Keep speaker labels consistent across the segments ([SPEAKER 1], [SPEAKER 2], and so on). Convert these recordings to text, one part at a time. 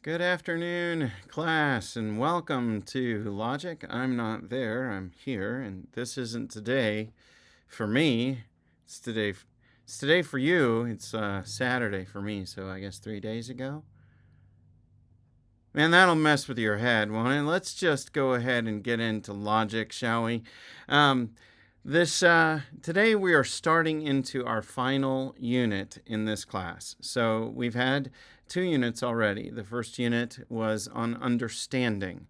[SPEAKER 1] Good afternoon, class, and welcome to Logic. I'm not there, I'm here, and this isn't today for me. It's today for you. It's Saturday for me, so I guess 3 days ago. Man, that'll mess with your head, won't it? Let's just go ahead and get into logic, shall we? Um, Today we are starting into our final unit in this class. So we've had 2 units already. The first unit was on understanding.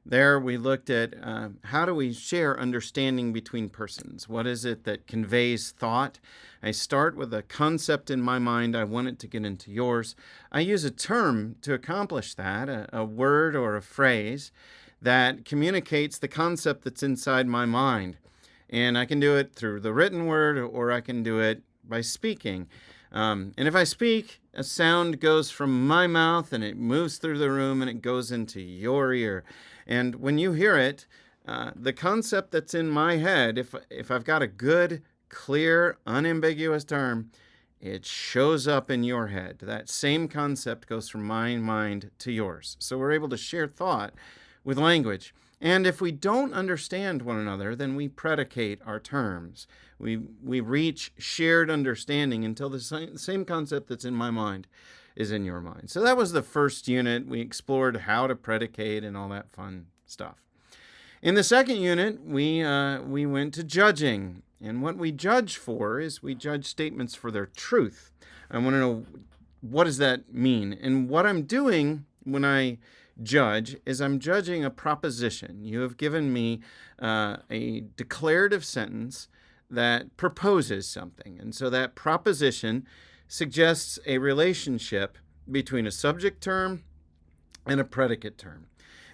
[SPEAKER 1] There we looked at how do we share understanding between persons? What is it that conveys thought? I start with a concept in my mind. I want it to get into yours. I use a term to accomplish that, a word or a phrase that communicates the concept that's inside my mind. And I can do it through the written word or I can do it by speaking. And if I speak, a sound goes from my mouth and it moves through the room and it goes into your ear. And when you hear it, the concept that's in my head, if I've got a good, clear, unambiguous term, it shows up in your head. That same concept goes from my mind to yours. So we're able to share thought with language. And if we don't understand one another, then we predicate our terms. We reach shared understanding until the same concept that's in my mind is in your mind. So that was the first unit. We explored how to predicate and all that fun stuff. In the second unit, we went to judging. And what we judge for is we judge statements for their truth. I want to know, what does that mean? And what I'm doing when I judge is I'm judging a proposition. You have given me a declarative sentence that proposes something. And so that proposition suggests a relationship between a subject term and a predicate term.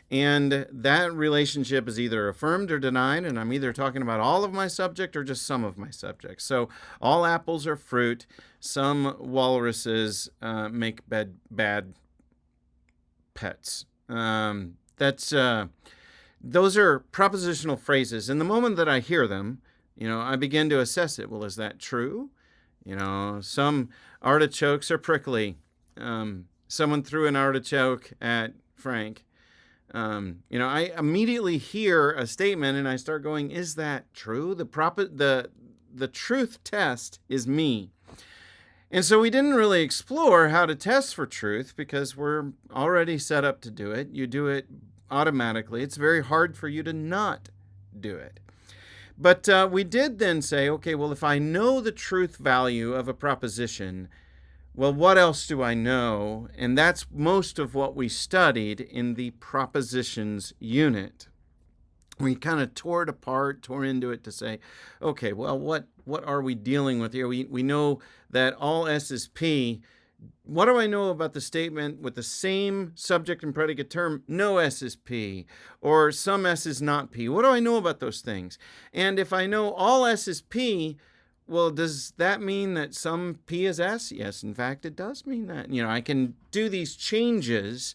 [SPEAKER 1] And that relationship is either affirmed or denied, and I'm either talking about all of my subject or just some of my subject. So all apples are fruit. Some walruses make bad pets. Those are propositional phrases. And the moment that I hear them, I begin to assess it. Well, is that true? Some artichokes are prickly. Someone threw an artichoke at Frank. I immediately hear a statement and I start going, is that true? The truth test is me. And so we didn't really explore how to test for truth because we're already set up to do it. You do it automatically. It's very hard for you to not do it. But we did then say, okay, well, if I know the truth value of a proposition, well, what else do I know? And that's most of what we studied in the propositions unit. We kind of tore into it to say, okay, well, what are we dealing with here? We know that all S is P. What do I know about the statement with the same subject and predicate term, no S is P, or some S is not P? What do I know about those things? And if I know all S is P, well, does that mean that some P is S? Yes, in fact, it does mean that. I can do these changes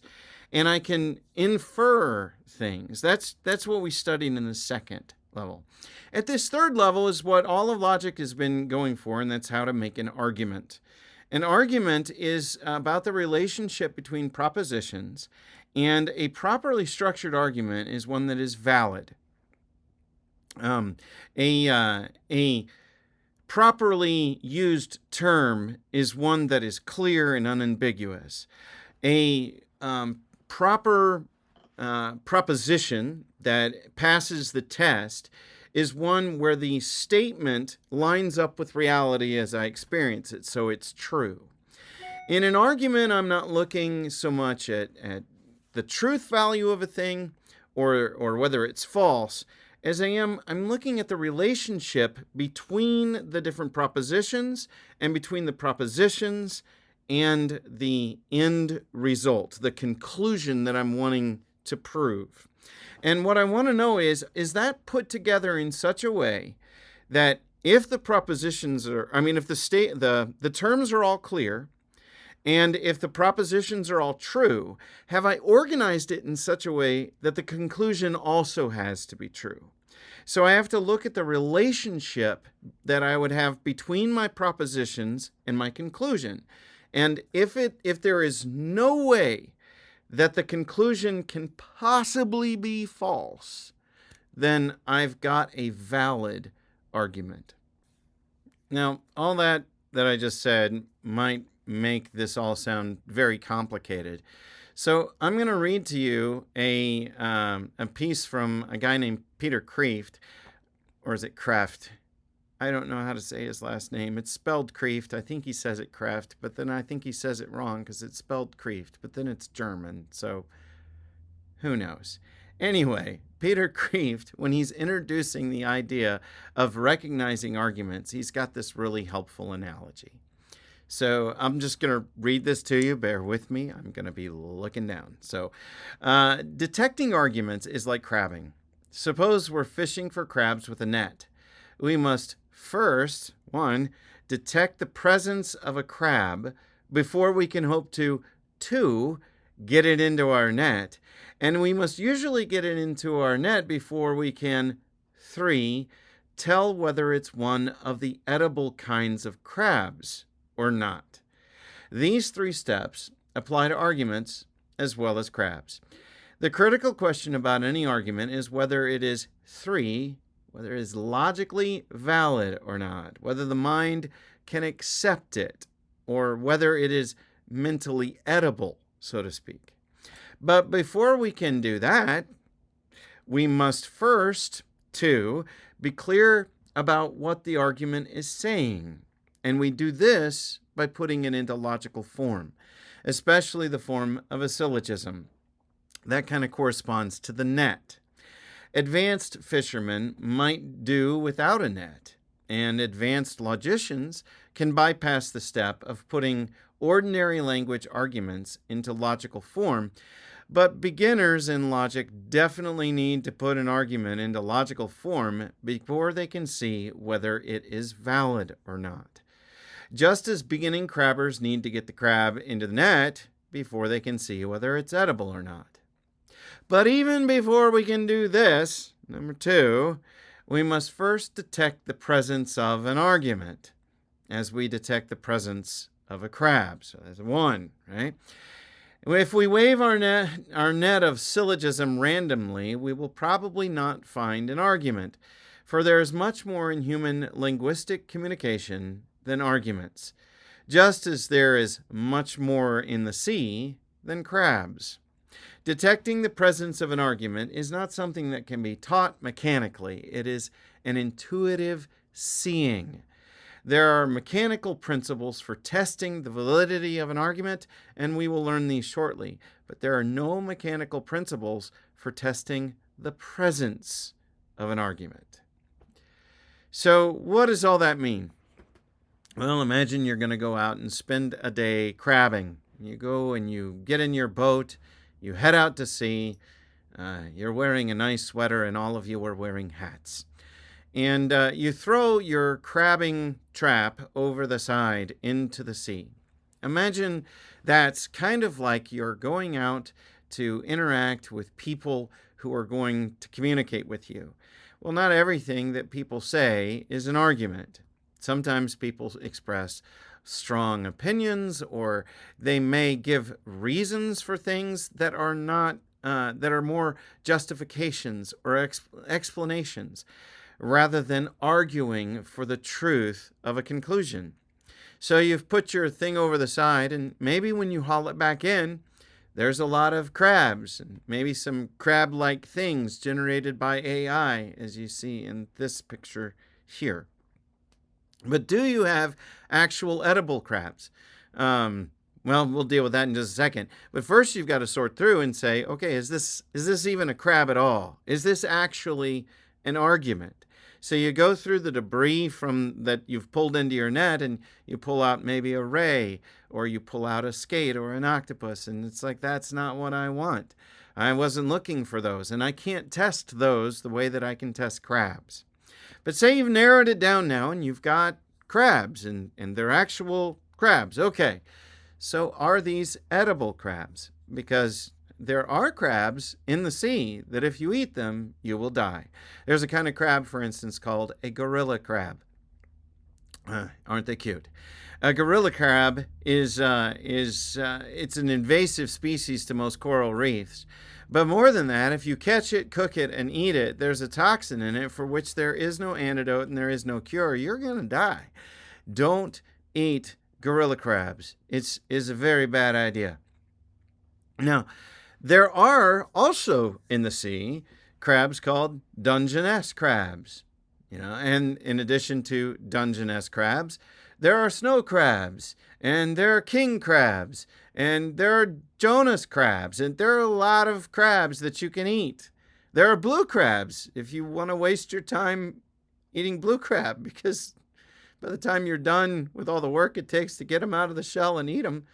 [SPEAKER 1] and I can infer things. That's what we studied in the second level. At this third level is what all of logic has been going for, and that's how to make an argument. An argument is about the relationship between propositions, and a properly structured argument is one that is valid. A properly used term is one that is clear and unambiguous. A proper proposition that passes the test is one where the statement lines up with reality as I experience it, so it's true. In an argument, I'm not looking so much at the truth value of a thing or whether it's false, as I'm looking at the relationship between the different propositions and between the propositions and the end result, the conclusion that I'm wanting to prove. And what I want to know is that put together in such a way that if the propositions if the terms are all clear, and if the propositions are all true, have I organized it in such a way that the conclusion also has to be true? So I have to look at the relationship that I would have between my propositions and my conclusion. And if there is no way that the conclusion can possibly be false, then I've got a valid argument. Now, all that I just said might make this all sound very complicated. So I'm going to read to you a piece from a guy named Peter Kreeft, or is it Kraft? I don't know how to say his last name. It's spelled Kreeft. I think he says it Kraft, but then I think he says it wrong because it's spelled Kreeft, but then it's German, so who knows? Anyway, Peter Kreeft, when he's introducing the idea of recognizing arguments, he's got this really helpful analogy. So I'm just going to read this to you. Bear with me. I'm going to be looking down. So detecting arguments is like crabbing. Suppose we're fishing for crabs with a net. We must first, 1, detect the presence of a crab before we can hope to, 2, get it into our net. And we must usually get it into our net before we can, 3, tell whether it's one of the edible kinds of crabs or not. These 3 steps apply to arguments as well as crabs. The critical question about any argument is whether it is whether it is logically valid or not, whether the mind can accept it, or whether it is mentally edible, so to speak. But before we can do that, we must first, 2, be clear about what the argument is saying. And we do this by putting it into logical form, especially the form of a syllogism. That kind of corresponds to the net. Advanced fishermen might do without a net, and advanced logicians can bypass the step of putting ordinary language arguments into logical form. But beginners in logic definitely need to put an argument into logical form before they can see whether it is valid or not. Just as beginning crabbers need to get the crab into the net before they can see whether it's edible or not. But even before we can do this, number 2, we must first detect the presence of an argument, as we detect the presence of a crab. So that's 1, right? If we wave our net of syllogism randomly, we will probably not find an argument, for there is much more in human linguistic communication than arguments, just as there is much more in the sea than crabs. Detecting the presence of an argument is not something that can be taught mechanically. It is an intuitive seeing. There are mechanical principles for testing the validity of an argument, and we will learn these shortly. But there are no mechanical principles for testing the presence of an argument. So what does all that mean? Well, imagine you're going to go out and spend a day crabbing. You go and you get in your boat. You head out to sea, you're wearing a nice sweater, and all of you are wearing hats. And you throw your crabbing trap over the side into the sea. Imagine that's kind of like you're going out to interact with people who are going to communicate with you. Well, not everything that people say is an argument. Sometimes people express strong opinions, or they may give reasons for things that are not that are more justifications or explanations, rather than arguing for the truth of a conclusion. So you've put your thing over the side, and maybe when you haul it back in, there's a lot of crabs, and maybe some crab-like things generated by AI, as you see in this picture here. But do you have actual edible crabs? Well, we'll deal with that in just a second. But first, you've got to sort through and say, okay, is this even a crab at all? Is this actually an argument? So you go through the debris from that you've pulled into your net, and you pull out maybe a ray, or you pull out a skate or an octopus, and it's like, that's not what I want. I wasn't looking for those, and I can't test those the way that I can test crabs. But say you've narrowed it down now, and you've got crabs, and they're actual crabs. Okay, so are these edible crabs? Because there are crabs in the sea that if you eat them, you will die. There's a kind of crab, for instance, called a gorilla crab. Aren't they cute? A gorilla crab is it's an invasive species to most coral reefs. But more than that, if you catch it, cook it, and eat it, there's a toxin in it for which there is no antidote and there is no cure. You're going to die. Don't eat gorilla crabs. It's a very bad idea. Now, there are also in the sea crabs called Dungeness crabs. And in addition to Dungeness crabs, there are snow crabs, and there are king crabs, and there are Jonas crabs, and there are a lot of crabs that you can eat. There are blue crabs if you want to waste your time eating blue crab, because by the time you're done with all the work it takes to get them out of the shell and eat them,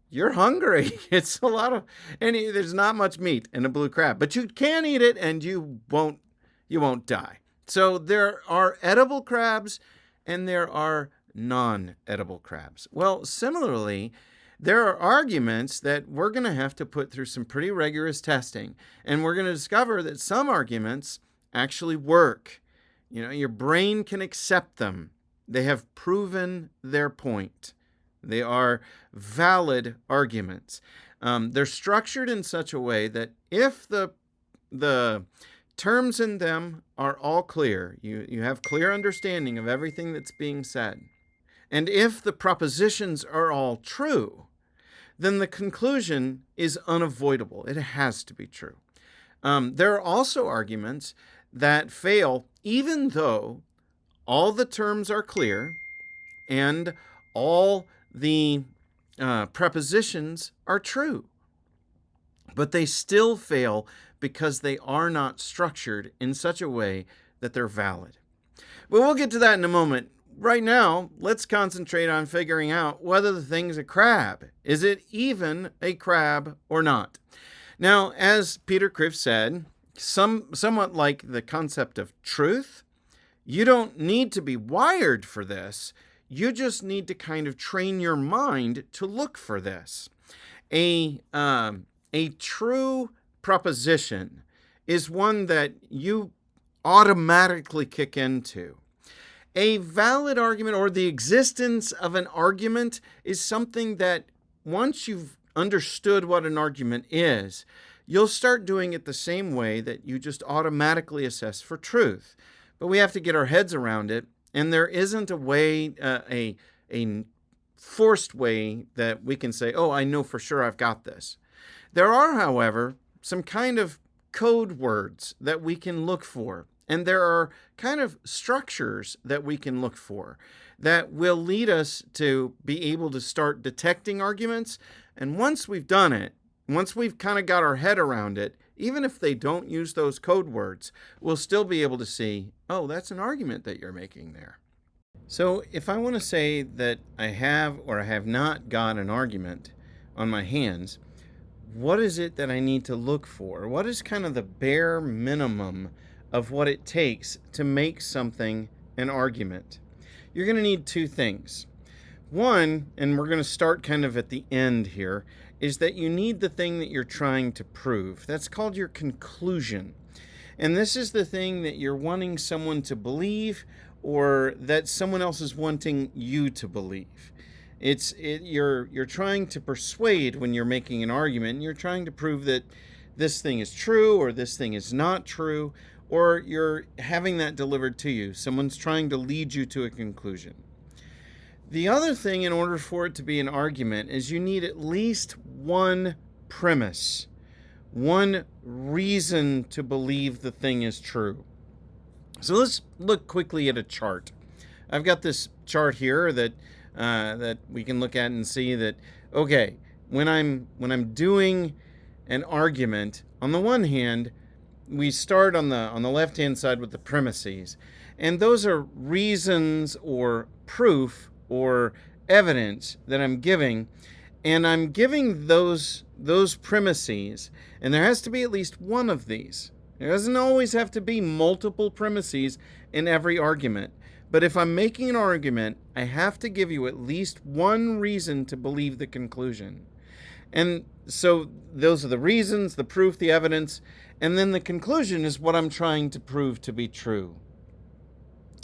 [SPEAKER 1] you're hungry. It's a lot of, and there's not much meat in a blue crab, but you can eat it and you won't die. So there are edible crabs and there are non-edible crabs. Well, similarly, there are arguments that we're going to have to put through some pretty rigorous testing, and we're going to discover that some arguments actually work. Your brain can accept them. They have proven their point. They are valid arguments. They're structured in such a way that if the terms in them are all clear, you have clear understanding of everything that's being said, and if the propositions are all true, then the conclusion is unavoidable. It has to be true. There are also arguments that fail even though all the terms are clear and all the prepositions are true, but they still fail because they are not structured in such a way that they're valid. But we'll get to that in a moment. Right now, let's concentrate on figuring out whether the thing's a crab. Is it even a crab or not? Now, as Peter Kreeft said, somewhat like the concept of truth, you don't need to be wired for this. You just need to kind of train your mind to look for this. A true proposition is one that you automatically kick into. A valid argument, or the existence of an argument, is something that once you've understood what an argument is, you'll start doing it the same way that you just automatically assess for truth. But we have to get our heads around it, and there isn't a way, a forced way that we can say, oh, I know for sure I've got this. There are, however, some kind of code words that we can look for. And there are kind of structures that we can look for that will lead us to be able to start detecting arguments. And once we've done it, once we've kind of got our head around it, even if they don't use those code words, we'll still be able to see, oh, that's an argument that you're making there. So if I want to say that I have or I have not got an argument on my hands, what is it that I need to look for? What is kind of the bare minimum of what it takes to make something an argument? You're going to need two things. One, and we're going to start kind of at the end here, is that you need the thing that you're trying to prove. That's called your conclusion. And this is the thing that you're wanting someone to believe, or that someone else is wanting you to believe. You're trying to persuade when you're making an argument. You're trying to prove that this thing is true or this thing is not true, or you're having that delivered to you. Someone's trying to lead you to a conclusion. The other thing, in order for it to be an argument, is you need at least one premise, one reason to believe the thing is true. So let's look quickly at a chart. I've got this chart here that we can look at and see that, okay, when I'm doing an argument, on the one hand, we start on the left-hand side with the premises, and those are reasons or proof or evidence that I'm giving, and I'm giving those premises, and there has to be at least one of these. There doesn't always have to be multiple premises in every argument, but if I'm making an argument, I have to give you at least one reason to believe the conclusion. And so those are the reasons, the proof, the evidence, and then the conclusion is what I'm trying to prove to be true.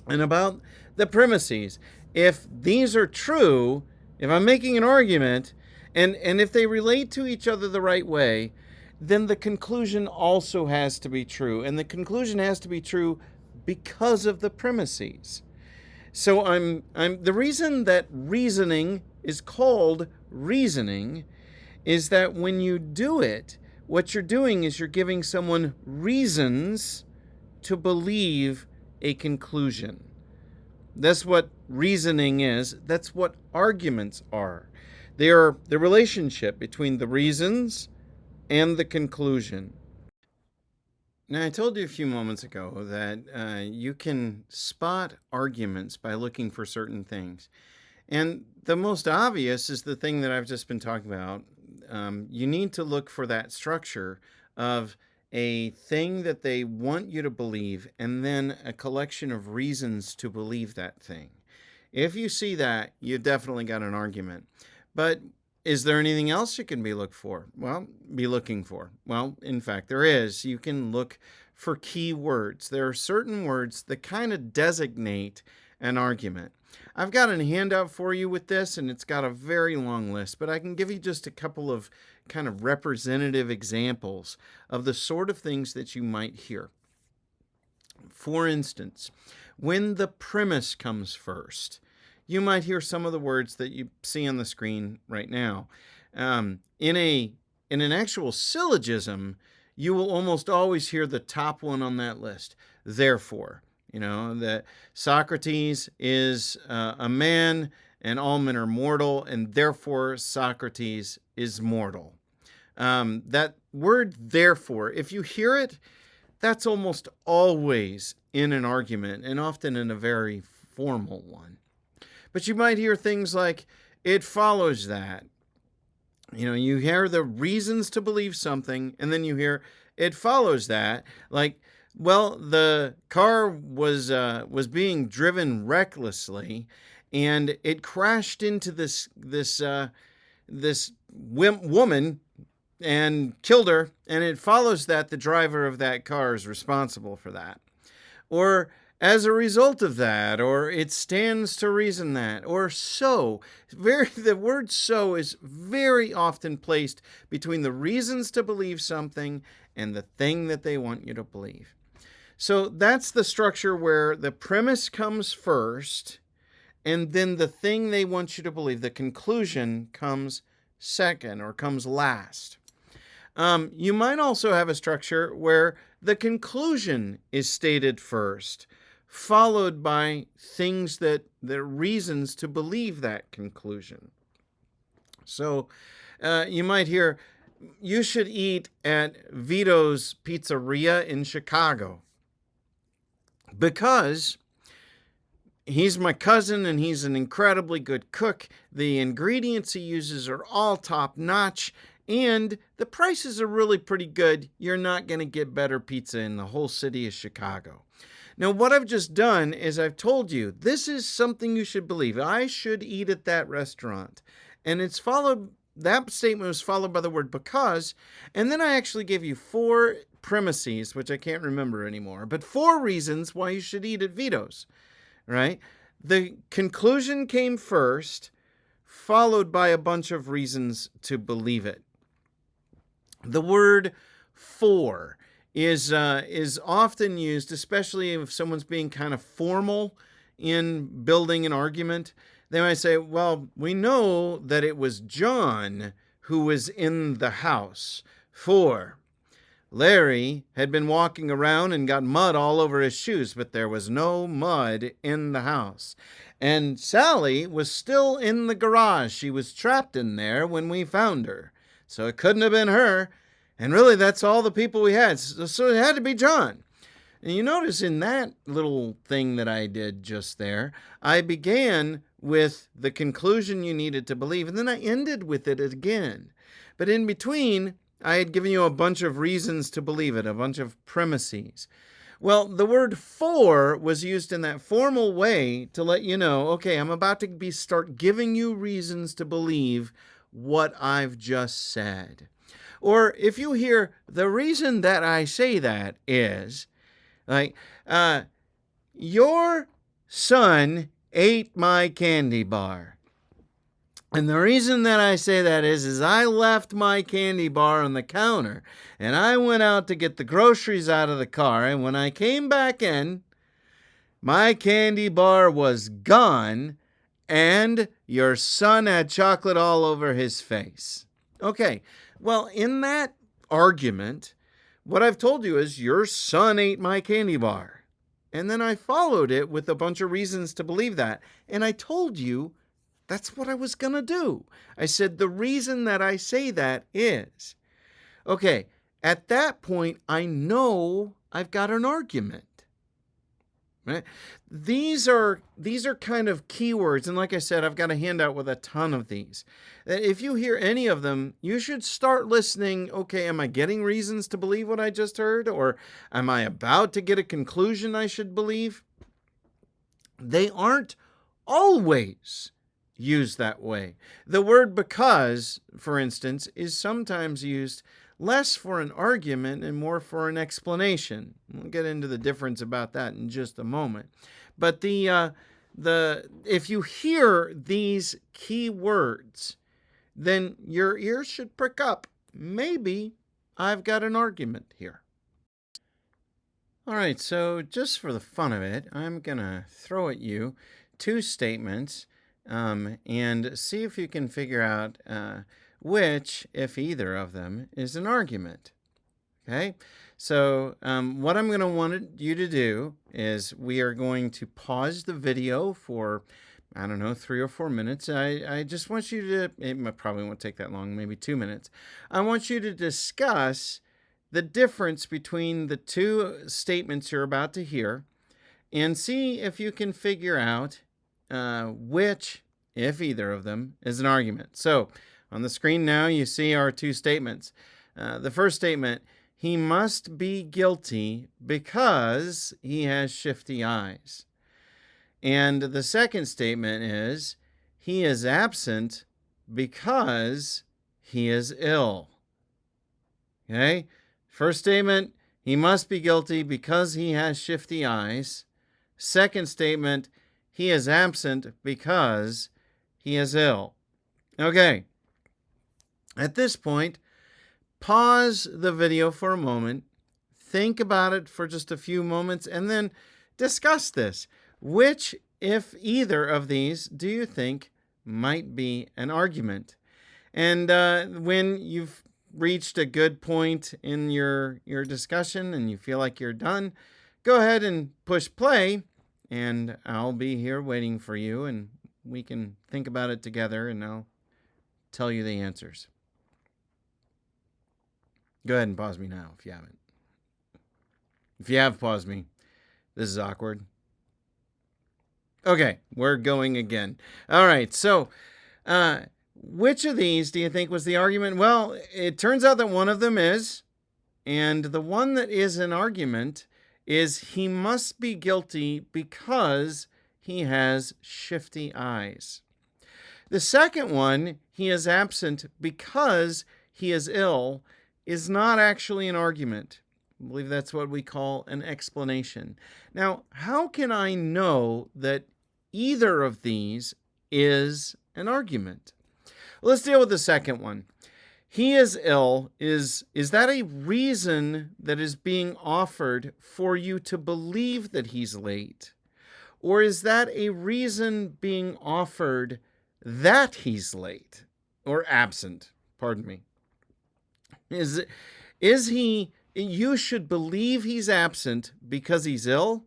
[SPEAKER 1] And about the premises, if these are true, if I'm making an argument, and if they relate to each other the right way, then the conclusion also has to be true. And the conclusion has to be true because of the premises. So the reason that reasoning is called reasoning is that when you do it, what you're doing is you're giving someone reasons to believe a conclusion. That's what reasoning is. That's what arguments are. They are the relationship between the reasons and the conclusion. Now, I told you a few moments ago that you can spot arguments by looking for certain things. And the most obvious is the thing that I've just been talking about. You need to look for that structure of a thing that they want you to believe and then a collection of reasons to believe that thing. If you see that, you definitely got an argument. But is there anything else you can be looking for? Well, in fact, there is. You can look for key words. There are certain words that kind of designate an argument. I've got a handout for you with this, and it's got a very long list, but I can give you just a couple of kind of representative examples of the sort of things that you might hear. For instance, when the premise comes first, you might hear some of the words that you see on the screen right now. In an actual syllogism, you will almost always hear the top one on that list. Therefore, that Socrates is a man and all men are mortal, and therefore Socrates is mortal. That word therefore, if you hear it, that's almost always in an argument, and often in a very formal one. But you might hear things like, it follows that. You hear the reasons to believe something, and then you hear, it follows that. Like, well, the car was being driven recklessly, and it crashed into this woman and killed her, and it follows that the driver of that car is responsible for that. Or as a result of that, or it stands to reason that, or so. The word so is very often placed between the reasons to believe something and the thing that they want you to believe. So that's the structure where the premise comes first, and then the thing they want you to believe, the conclusion, comes second or comes last. You might also have a structure where the conclusion is stated first, followed by things the reasons to believe that conclusion. So you might hear, you should eat at Vito's Pizzeria in Chicago because he's my cousin and he's an incredibly good cook. The ingredients he uses are all top notch, and the prices are really pretty good. You're not going to get better pizza in the whole city of Chicago. Now, what I've just done is I've told you, this is something you should believe. I should eat at that restaurant. And that statement was followed by the word because, and then I actually gave you 4 premises, which I can't remember anymore, but 4 reasons why you should eat at Vito's, right? The conclusion came first, followed by a bunch of reasons to believe it. The word for is often used, especially if someone's being kind of formal in building an argument. They might say, well, we know that it was John who was in the house, for Larry had been walking around and got mud all over his shoes, but there was no mud in the house. And Sally was still in the garage. She was trapped in there when we found her. So it couldn't have been her. And really, that's all the people we had. So it had to be John. And you notice in that little thing that I did just there, I began with the conclusion you needed to believe, and then I ended with it again. But in between, I had given you a bunch of reasons to believe it, a bunch of premises. Well, the word for was used in that formal way to let you know, okay, I'm about to start giving you reasons to believe what I've just said. Or if you hear, the reason that I say that is, like, your son ate my candy bar. And the reason that I say that is I left my candy bar on the counter and I went out to get the groceries out of the car. And when I came back in, my candy bar was gone and your son had chocolate all over his face. Okay, well, in that argument, what I've told you is your son ate my candy bar. And then I followed it with a bunch of reasons to believe that. And I told you that's what I was going to do. I said the reason that I say that is, okay, at that point, I know I've got an argument. Right? These are kind of keywords, and like I said, I've got a handout with a ton of these. If you hear any of them, you should start listening. Okay, am I getting reasons to believe what I just heard, or am I about to get a conclusion I should believe? They aren't always used that way. The word because, for instance, is sometimes used less for an argument and more for an explanation. We'll get into the difference about that in just a moment. But if you hear these key words, then your ears should prick up. Maybe I've got an argument here. All right, so just for the fun of it, I'm going to throw at you two statements and see if you can figure out which, if either of them, is an argument. Okay, so what I'm going to want you to do is we are going to pause the video for, I don't know, 3 or 4 minutes. I just want you to, it probably won't take that long, maybe 2 minutes. I want you to discuss the difference between the two statements you're about to hear and see if you can figure out which, if either of them, is an argument. So on the screen now, you see our two statements. The first statement, he must be guilty because he has shifty eyes. And the second statement is, he is absent because he is ill. Okay? First statement, he must be guilty because he has shifty eyes. Second statement, he is absent because he is ill. Okay. At this point, pause the video for a moment, think about it for just a few moments, and then discuss this. Which, if either of these, do you think might be an argument? And when you've reached a good point in your discussion and you feel like you're done, go ahead and push play, and I'll be here waiting for you, and we can think about it together, and I'll tell you the answers. Go ahead and pause me now if you haven't. If you have paused me, this is awkward. Okay, we're going again. All right, so which of these do you think was the argument? Well, it turns out that one of them is, and the one that is an argument is he must be guilty because he has shifty eyes. The second one, he is absent because he is ill, is not actually an argument. I believe that's what we call an explanation. Now, how can I know that either of these is an argument? Let's deal with the second one. He is ill. Is that a reason that is being offered for you to believe that he's late? Or is that a reason being offered that he's late or absent? Pardon me. Is he, you should believe he's absent because he's ill,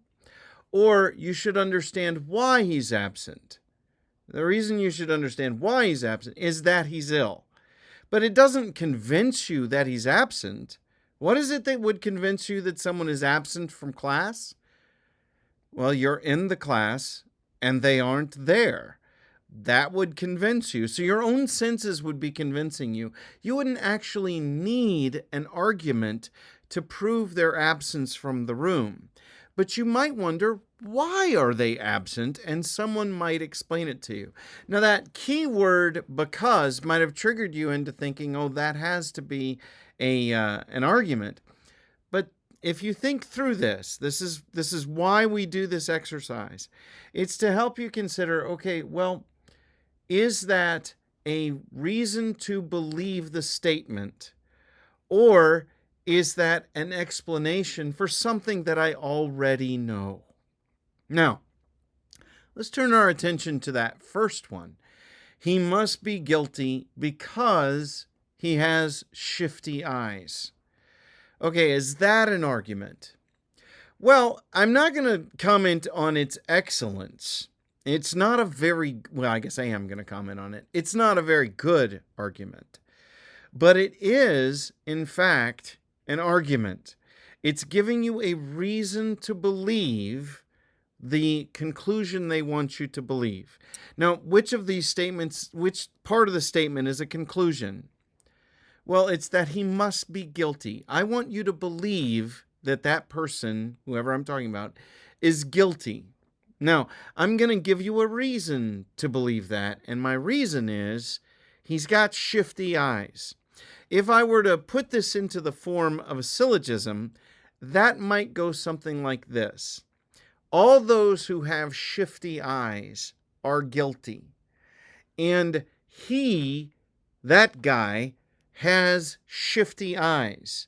[SPEAKER 1] or you should understand why he's absent. The reason you should understand why he's absent is that he's ill. But it doesn't convince you that he's absent. What is it that would convince you that someone is absent from class? Well, you're in the class and they aren't there. That would convince you. So your own senses would be convincing you. You wouldn't actually need an argument to prove their absence from the room. But you might wonder, why are they absent? And someone might explain it to you. Now, that key word because might have triggered you into thinking, oh, that has to be an argument. But if you think through this is why we do this exercise. It's to help you consider, okay, well, is that a reason to believe the statement, or is that an explanation for something that I already know? Now, let's turn our attention to that first one. He must be guilty because he has shifty eyes. Okay, is that an argument? Well, I'm not going to comment on its excellence. It's not a very, well, I guess I am going to comment on it. It's not a very good argument. But it is, in fact, an argument. It's giving you a reason to believe the conclusion they want you to believe. Now, which of these statements, which part of the statement is a conclusion? Well, it's that he must be guilty. I want you to believe that that person, whoever I'm talking about, is guilty. Now, I'm going to give you a reason to believe that, and my reason is he's got shifty eyes. If I were to put this into the form of a syllogism, that might go something like this. All those who have shifty eyes are guilty. And he, that guy, has shifty eyes.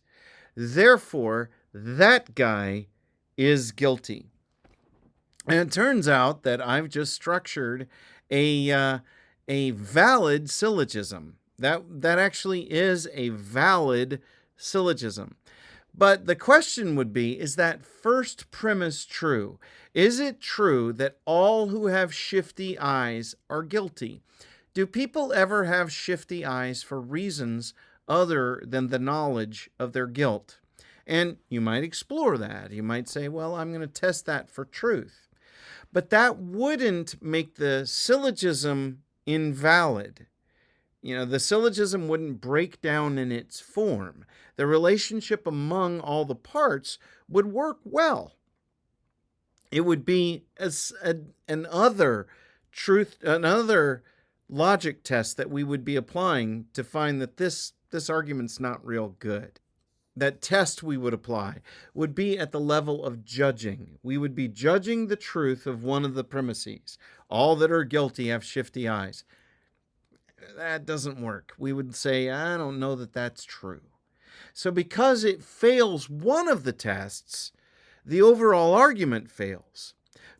[SPEAKER 1] Therefore, that guy is guilty. And it turns out that I've just structured a valid syllogism. That actually is a valid syllogism. But the question would be, is that first premise true? Is it true that all who have shifty eyes are guilty? Do people ever have shifty eyes for reasons other than the knowledge of their guilt? And you might explore that. You might say, well, I'm going to test that for truth. But that wouldn't make the syllogism invalid. You know, the syllogism wouldn't break down in its form. The relationship among all the parts would work well. It would be another logic test that we would be applying to find that this argument's not real good. That test we would apply would be at the level of judging. We would be judging the truth of one of the premises. All that are guilty have shifty eyes. That doesn't work. We would say, I don't know that that's true. So because it fails one of the tests, the overall argument fails.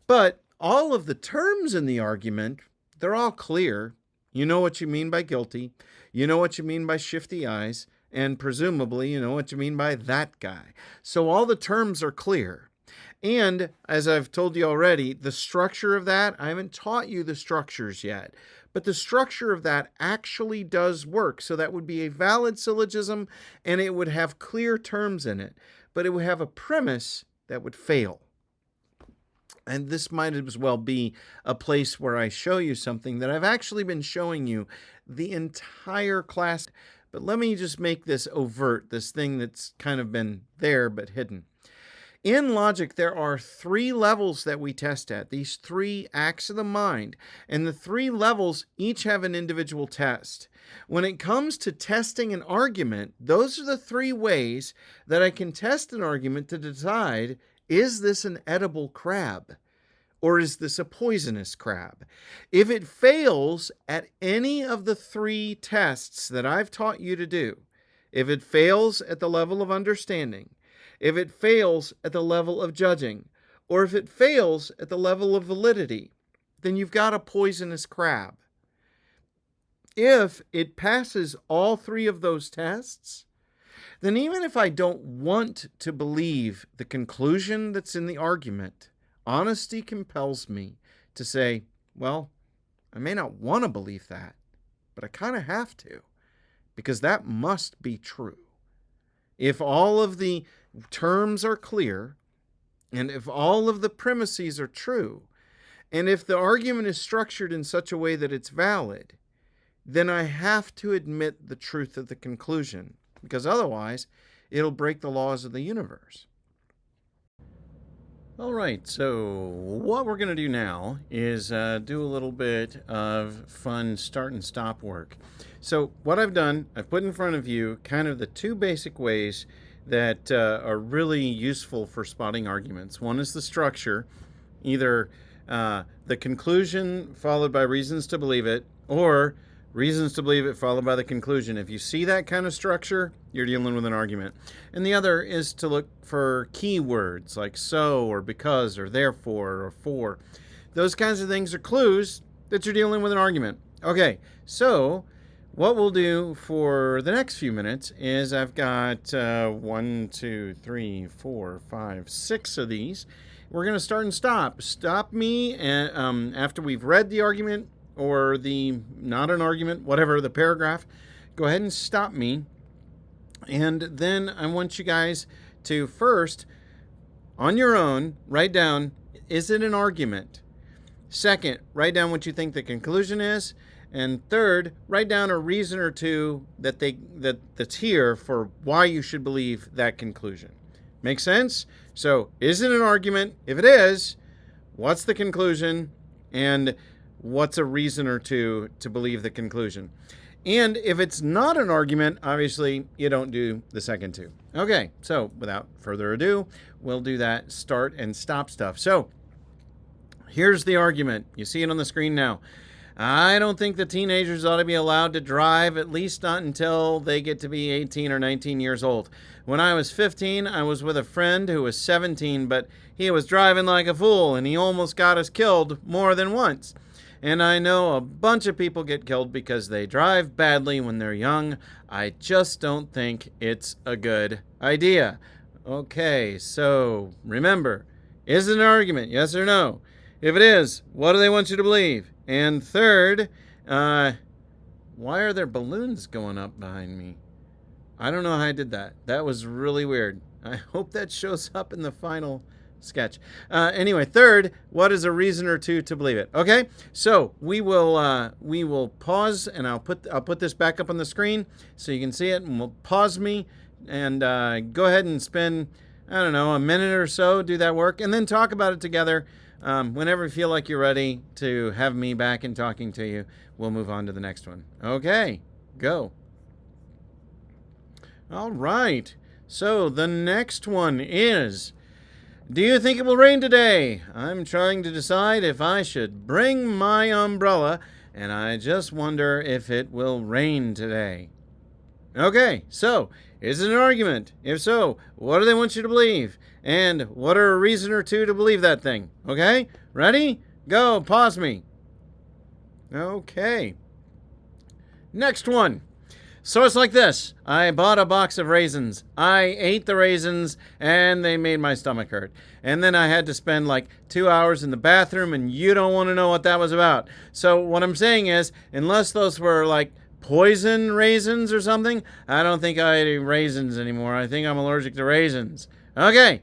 [SPEAKER 1] But all of the terms in the argument, they're all clear. You know what you mean by guilty. You know what you mean by shifty eyes. And presumably, you know what you mean by that guy. So all the terms are clear. And as I've told you already, the structure of that, I haven't taught you the structures yet. But the structure of that actually does work. So that would be a valid syllogism, and it would have clear terms in it. But it would have a premise that would fail. And this might as well be a place where I show you something that I've actually been showing you the entire class. But let me just make this overt, this thing that's kind of been there but hidden. In logic, there are 3 levels that we test at, these 3 acts of the mind, and the 3 levels each have an individual test. When it comes to testing an argument, those are the 3 ways that I can test an argument to decide, is this an edible crab? Or is this a poisonous crab? If it fails at any of the 3 tests that I've taught you to do, if it fails at the level of understanding, if it fails at the level of judging, or if it fails at the level of validity, then you've got a poisonous crab. If it passes all 3 of those tests, then even if I don't want to believe the conclusion that's in the argument, honesty compels me to say, well, I may not want to believe that, but I kind of have to, because that must be true. If all of the terms are clear, and if all of the premises are true, and if the argument is structured in such a way that it's valid, then I have to admit the truth of the conclusion, because otherwise it'll break the laws of the universe. All right, so what we're going to do now is do a little bit of fun start and stop work. So what I've done, I've put in front of you kind of the 2 basic ways that are really useful for spotting arguments. One is the structure, either the conclusion followed by reasons to believe it, or reasons to believe it followed by the conclusion. If you see that kind of structure, you're dealing with an argument. And the other is to look for keywords like so or because or therefore or for. Those kinds of things are clues that you're dealing with an argument. Okay, so what we'll do for the next few minutes is I've got 1, 2, 3, 4, 5, 6 of these. We're going to start and stop. Stop me after we've read the argument or the not an argument, whatever, the paragraph. Go ahead and stop me. And then I want you guys to first, on your own, write down, is it an argument? Second, write down what you think the conclusion is. And third, write down a reason or two that's here for why you should believe that conclusion. Make sense? So, is it an argument? If it is, what's the conclusion? And what's a reason or two to believe the conclusion? And if it's not an argument, obviously, you don't do the second two. Okay, so without further ado, we'll do that start and stop stuff. So, here's the argument. You see it on the screen now. I don't think the teenagers ought to be allowed to drive, at least not until they get to be 18 or 19 years old. When I was 15, I was with a friend who was 17, but he was driving like a fool, and he almost got us killed more than once. And I know a bunch of people get killed because they drive badly when they're young. I just don't think it's a good idea. Okay, so remember, is it an argument, yes or no? If it is, what do they want you to believe? And third, why are there balloons going up behind me? I don't know how I did that. That was really weird. I hope that shows up in the final sketch. Anyway, third, what is a reason or two to believe it? Okay, so we will pause, and I'll put this back up on the screen so you can see it, and we'll pause me and go ahead and spend, I don't know, a minute or so, do that work, and then talk about it together. Whenever you feel like you're ready to have me back and talking to you, we'll move on to the next one. Okay, go. All right, so the next one is, do you think it will rain today? I'm trying to decide if I should bring my umbrella, and I just wonder if it will rain today. Okay, so, is it an argument? If so, what do they want you to believe? And what are a reason or two to believe that thing? Okay, ready? Go, pause me. Okay. Next one. So it's like this. I bought a box of raisins. I ate the raisins, and they made my stomach hurt. And then I had to spend like 2 hours in the bathroom, and you don't want to know what that was about. So what I'm saying is, unless those were like poison raisins or something, I don't think I eat raisins anymore. I think I'm allergic to raisins. Okay.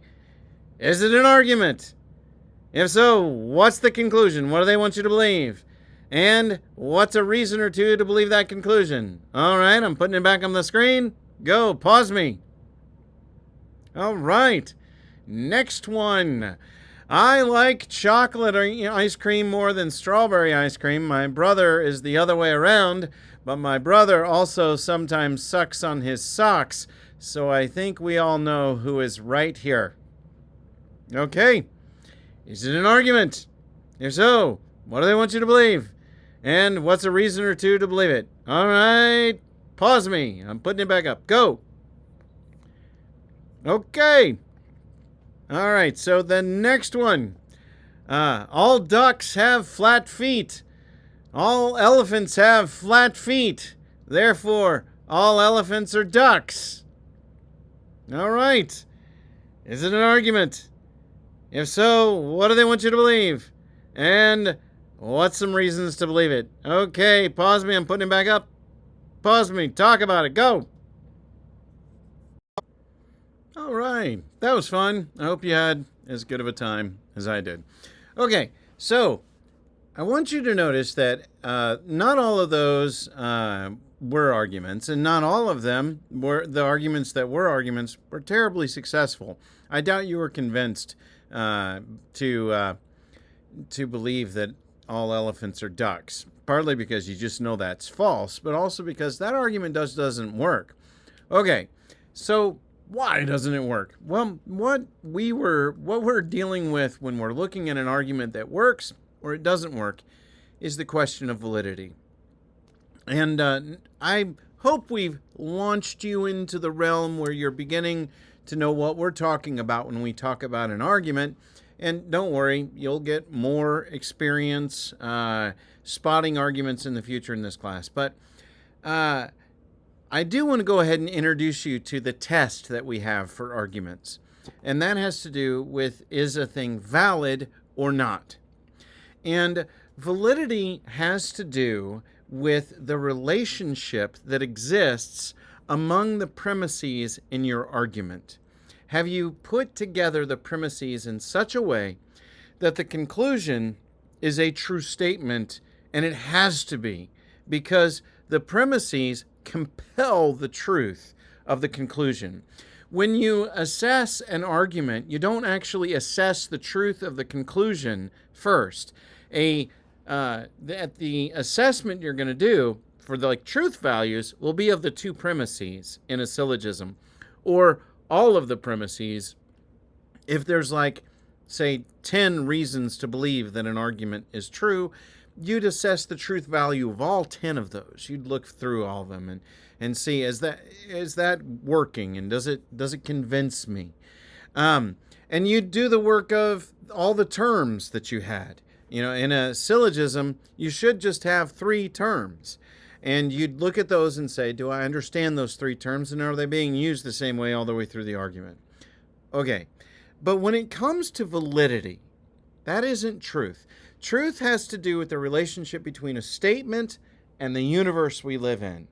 [SPEAKER 1] Is it an argument? If so, what's the conclusion? What do they want you to believe? And what's a reason or two to believe that conclusion? All right, I'm putting it back on the screen. Go, pause me. All right, next one. I like chocolate ice cream more than strawberry ice cream. My brother is the other way around, but my brother also sometimes sucks on his socks, so I think we all know who is right here. Okay, is it an argument? If so, what do they want you to believe? And what's a reason or two to believe it? All right, pause me. I'm putting it back up. Go. Okay. All right, so the next one. All ducks have flat feet. All elephants have flat feet. Therefore, all elephants are ducks. All right. Is it an argument? If so, what do they want you to believe? And what's some reasons to believe it? Okay, pause me. I'm putting it back up. Pause me. Talk about it. Go. All right. That was fun. I hope you had as good of a time as I did. Okay, so I want you to notice that not all of those were arguments, and not all of them were the arguments that were arguments were terribly successful. I doubt you were convinced to believe that all elephants are ducks, partly because you just know that's false, but also because that argument doesn't work. Okay, so Why doesn't it work? Well, what we're dealing with when we're looking at an argument that works or it doesn't work is the question of validity. And I hope we've launched you into the realm where you're beginning to know what we're talking about when we talk about an argument. And don't worry, you'll get more experience spotting arguments in the future in this class. But I do want to go ahead and introduce you to the test that we have for arguments. And that has to do with, is a thing valid or not? And validity has to do with the relationship that exists among the premises in your argument. Have you put together the premises in such a way that the conclusion is a true statement, and it has to be, because the premises compel the truth of the conclusion. When you assess an argument, you don't actually assess the truth of the conclusion first. The assessment you're going to do for the truth values will be of the two premises in a syllogism, or all of the premises. If there's say 10 reasons to believe that an argument is true, you'd assess the truth value of all 10 of those. You'd look through all of them and see, is that working, and does it convince me? And you'd do the work of all the terms that you had. In a syllogism, you should just have 3 terms. And you'd look at those and say, do I understand those 3 terms, and are they being used the same way all the way through the argument? Okay. But when it comes to validity, that isn't truth. Truth has to do with the relationship between a statement and the universe we live in.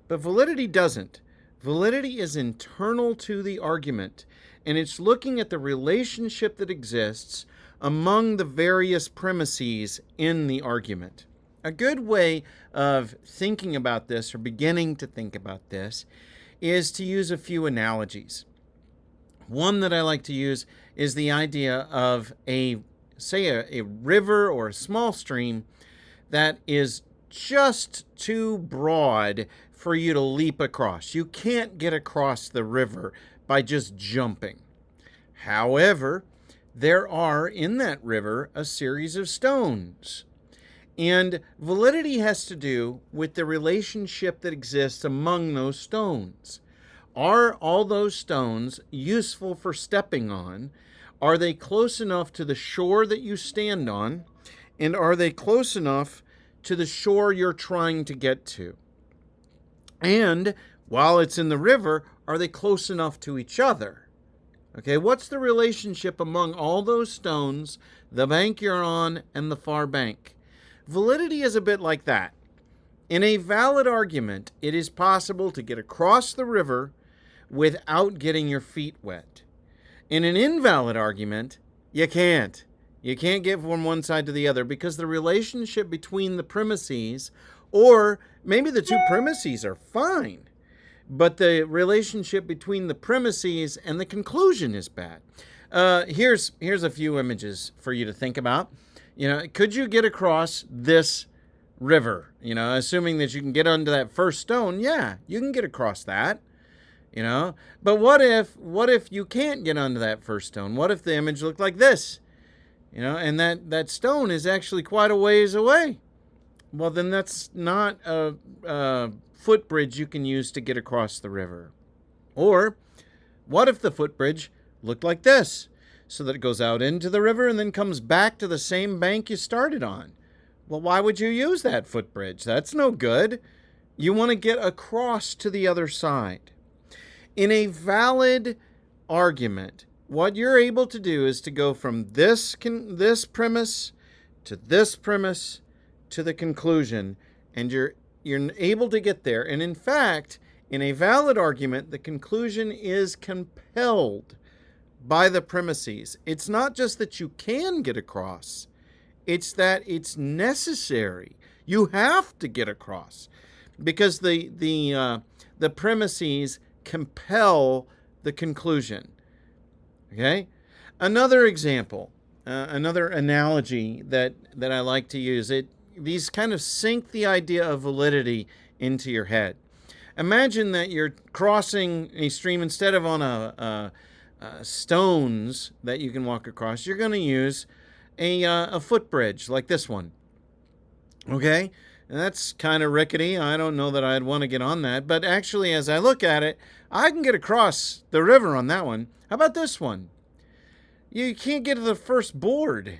[SPEAKER 1] But validity doesn't. Validity is internal to the argument, and it's looking at the relationship that exists among the various premises in the argument. A good way of thinking about this, or beginning to think about this, is to use a few analogies. One that I like to use is the idea of a river or a small stream that is just too broad for you to leap across. You can't get across the river by just jumping. However, there are in that river a series of stones. And validity has to do with the relationship that exists among those stones. Are all those stones useful for stepping on? Are they close enough to the shore that you stand on? And are they close enough to the shore you're trying to get to? And while it's in the river, are they close enough to each other? Okay, what's the relationship among all those stones, the bank you're on, and the far bank? Validity is a bit like that. In a valid argument, it is possible to get across the river without getting your feet wet. In an invalid argument, you can't. You can't get from one side to the other because the relationship between the premises, or maybe the two premises are fine, but the relationship between the premises and the conclusion is bad. Here's a few images for you to think about. Could you get across this river? Assuming that you can get onto that first stone, yeah, you can get across that. But what if you can't get onto that first stone? What if the image looked like this? And that stone is actually quite a ways away. Well, then that's not a footbridge you can use to get across the river. Or what if the footbridge looked like this, so that it goes out into the river and then comes back to the same bank you started on? Well, why would you use that footbridge? That's no good. You want to get across to the other side. In a valid argument, what you're able to do is to go from this premise to this premise to the conclusion, and you're able to get there. And in fact, in a valid argument, the conclusion is compelled by the premises. It's not just that you can get across, it's that it's necessary. You have to get across because the premises compel the conclusion. Okay? Another example, another analogy that I like to use, these kind of sink the idea of validity into your head. Imagine that you're crossing a stream. Instead of on stones that you can walk across, you're going to use a footbridge like this one. Okay? And that's kind of rickety. I don't know that I'd want to get on that. But actually, as I look at it, I can get across the river on that one. How about this one? You can't get to the first board.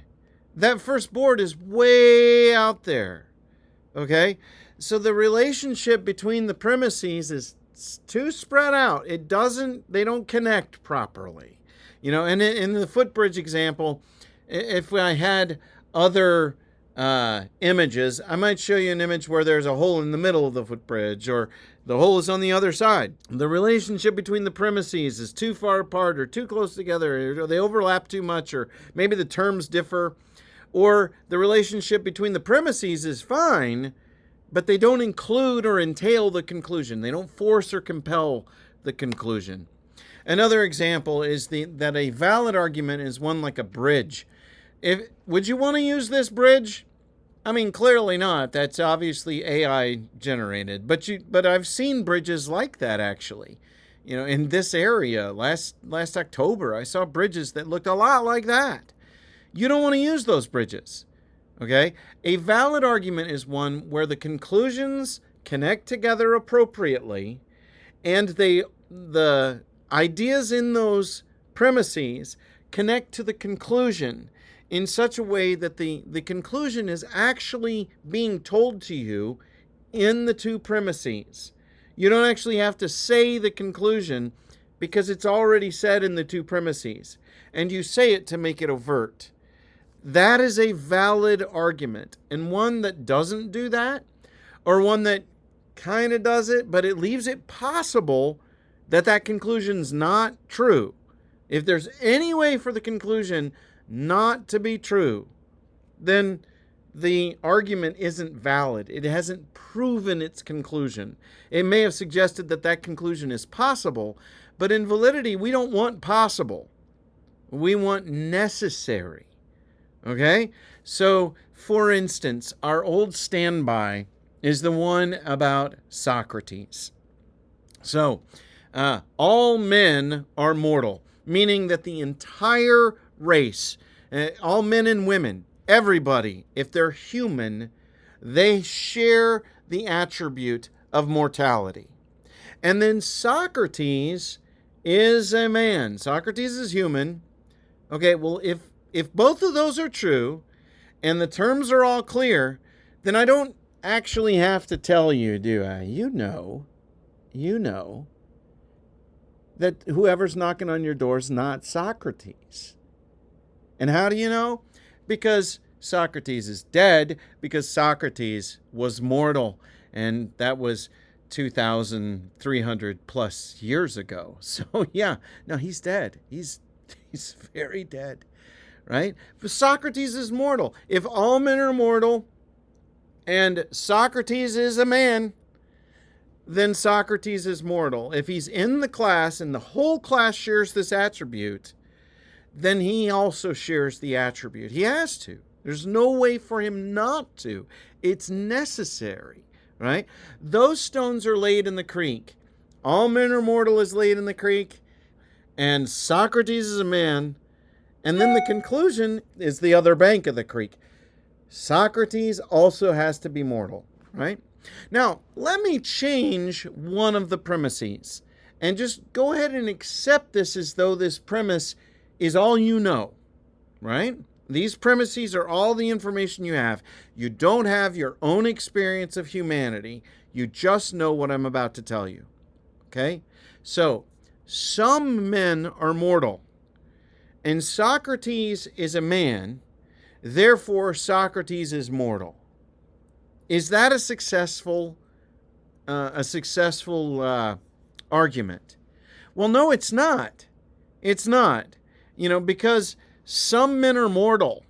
[SPEAKER 1] That first board is way out there. Okay? So the relationship between the premises is too spread out. They don't connect properly. And in the footbridge example, if I had other images, I might show you an image where there's a hole in the middle of the footbridge, or the hole is on the other side. The relationship between the premises is too far apart or too close together, or they overlap too much, or maybe the terms differ, or the relationship between the premises is fine, but they don't include or entail the conclusion. They don't force or compel the conclusion. Another example is that a valid argument is one like a bridge. Would you want to use this bridge? I mean, clearly not. That's obviously AI generated. But I've seen bridges like that, actually. In this area, last October, I saw bridges that looked a lot like that. You don't want to use those bridges. Okay? A valid argument is one where the conclusions connect together appropriately, and the ideas in those premises connect to the conclusion in such a way that the conclusion is actually being told to you in the two premises. You don't actually have to say the conclusion because it's already said in the two premises, and you say it to make it overt. That is a valid argument. And one that doesn't do that, or one that kind of does it, but it leaves it possible that conclusion's not true. If there's any way for the conclusion not to be true, then the argument isn't valid. It hasn't proven its conclusion. It may have suggested that conclusion is possible, but in validity, we don't want possible. We want necessary. Okay? So, for instance, our old standby is the one about Socrates. So, all men are mortal, meaning that the entire race, all men and women, everybody, if they're human, they share the attribute of mortality. And then Socrates is a man. Socrates is human. Okay, well, if both of those are true and the terms are all clear, then I don't actually have to tell you, do I? You know that whoever's knocking on your door is not Socrates. And how do you know? Because Socrates is dead, because Socrates was mortal, and that was 2,300 plus years ago. So yeah, no, he's dead. He's very dead, right? But Socrates is mortal. If all men are mortal and Socrates is a man, then Socrates is mortal. If he's in the class and the whole class shares this attribute, then he also shares the attribute. He has to. There's no way for him not to. It's necessary, right? Those stones are laid in the creek. All men are mortal is laid in the creek, and Socrates is a man. And then the conclusion is the other bank of the creek. Socrates also has to be mortal, right? Now, let me change one of the premises and just go ahead and accept this as though this premise is all you know, right? These premises are all the information you have. You don't have your own experience of humanity. You just know what I'm about to tell you, okay? So, some men are mortal, and Socrates is a man, therefore Socrates is mortal. Is that a successful argument? Well, no, it's not. It's not. Because some men are mortal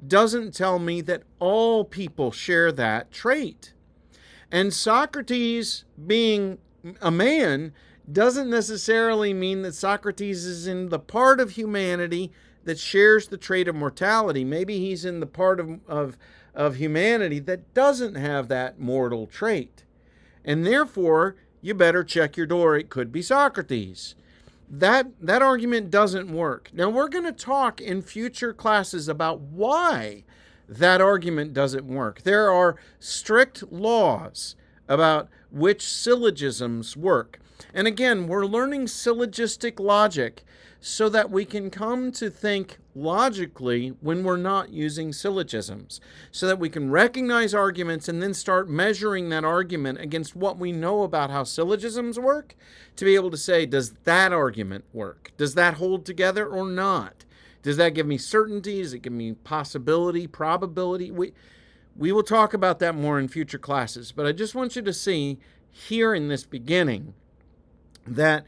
[SPEAKER 1] doesn't tell me that all people share that trait. And Socrates being a man doesn't necessarily mean that Socrates is in the part of humanity that shares the trait of mortality. Maybe he's in the part of humanity that doesn't have that mortal trait. And therefore, you better check your door. It could be Socrates. That argument doesn't work. Now, we're going to talk in future classes about why that argument doesn't work. There are strict laws about which syllogisms work. And again, we're learning syllogistic logic so that we can come to think logically when we're not using syllogisms, so that we can recognize arguments and then start measuring that argument against what we know about how syllogisms work to be able to say, does that argument work? Does that hold together or not? Does that give me certainty? Does it give me possibility, probability? We will talk about that more in future classes, but I just want you to see here in this beginning that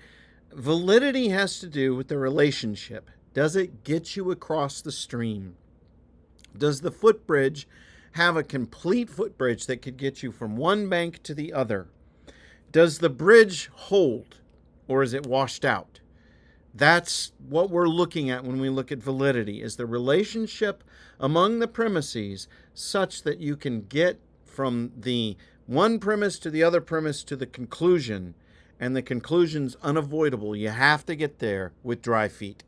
[SPEAKER 1] validity has to do with the relationship. Does it get you across the stream? Does the footbridge have a complete footbridge that could get you from one bank to the other? Does the bridge hold, or is it washed out? That's what we're looking at when we look at validity, is the relationship among the premises such that you can get from the one premise to the other premise to the conclusion, and the conclusion's unavoidable. You have to get there with dry feet.